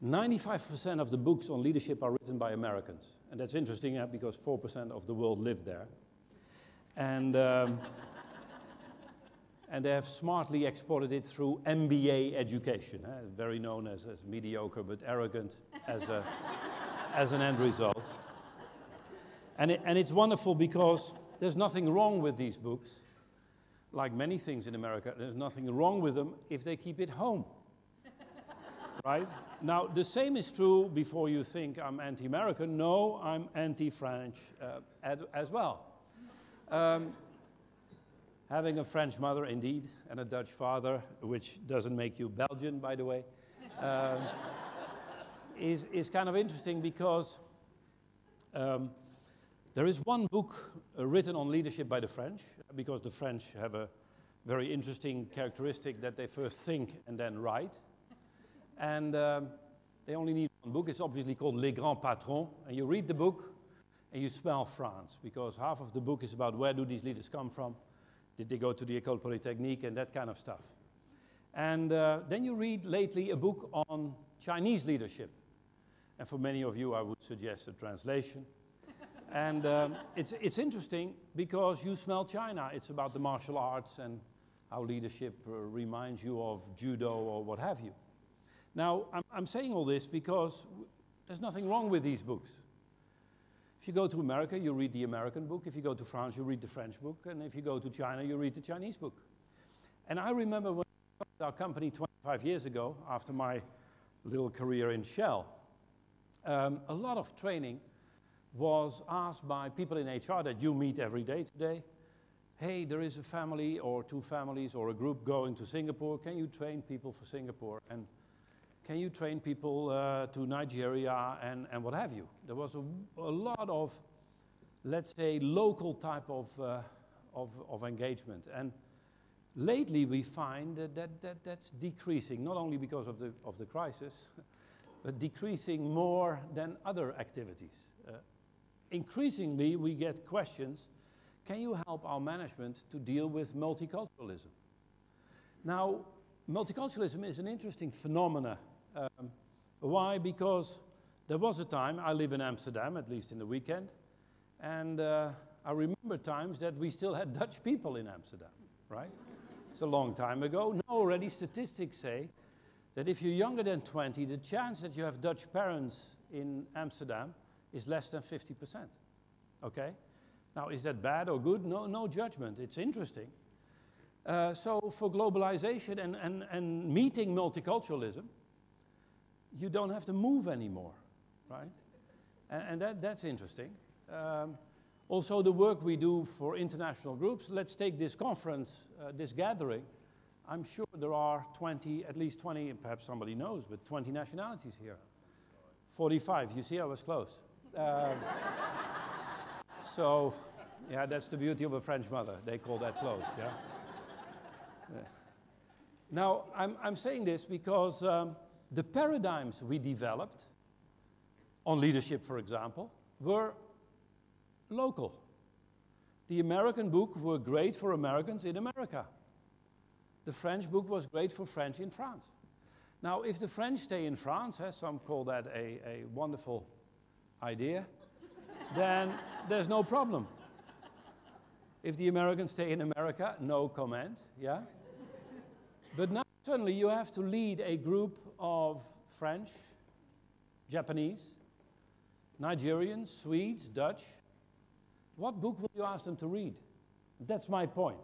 95% of the books on leadership are written by Americans. And that's interesting because 4% of the world live there. And, and they have smartly exported it through MBA education, very known as mediocre but arrogant as an end result. And it's wonderful because there's nothing wrong with these books. Like many things in America, there's nothing wrong with them if they keep it home. Right? Now, the same is true before you think I'm anti-American. No, I'm anti-French as well. Having a French mother, indeed, and a Dutch father, which doesn't make you Belgian, by the way, is kind of interesting because there is one book written on leadership by the French, because the French have a very interesting characteristic that they first think and then write. And they only need one book. It's obviously called Les Grands Patrons. And you read the book and you smell France, because half of the book is about where do these leaders come from? Did they go to the École Polytechnique and that kind of stuff. And then you read lately a book on Chinese leadership. And for many of you, I would suggest a translation. And it's interesting because you smell China. It's about the martial arts and how leadership reminds you of judo or what have you. Now, I'm saying all this because there's nothing wrong with these books. If you go to America, you read the American book. If you go to France, you read the French book. And if you go to China, you read the Chinese book. And I remember when I started our company 25 years ago, after my little career in Shell, a lot of training was asked by people in HR that you meet every day today. Hey, there is a family or two families or a group going to Singapore. Can you train people for Singapore? And can you train people to Nigeria and what have you? There was a lot of, let's say, local type of engagement. And lately we find that's decreasing, not only because of the crisis, but decreasing more than other activities. Increasingly, we get questions, can you help our management to deal with multiculturalism? Now, multiculturalism is an interesting phenomenon. Why? Because there was a time, I live in Amsterdam, at least in the weekend, and I remember times that we still had Dutch people in Amsterdam, right? It's a long time ago. Now already statistics say that if you're younger than 20, the chance that you have Dutch parents in Amsterdam is less than 50%, okay? Now, is that bad or good? No judgment, it's interesting. So for globalization and meeting multiculturalism, you don't have to move anymore, right? And that's interesting. Also the work we do for international groups, let's take this conference, this gathering. I'm sure there are at least 20, perhaps somebody knows, but 20 nationalities here. 45, you see I was close. So, yeah, that's the beauty of a French mother. They call that close, yeah? Yeah. Now, I'm saying this because the paradigms we developed on leadership, for example, were local. The American book were great for Americans in America. The French book was great for French in France. Now, if the French stay in France, some call that a wonderful idea, then there's no problem. If the Americans stay in America, no comment, yeah? But now suddenly you have to lead a group of French, Japanese, Nigerians, Swedes, Dutch. What book will you ask them to read? That's my point.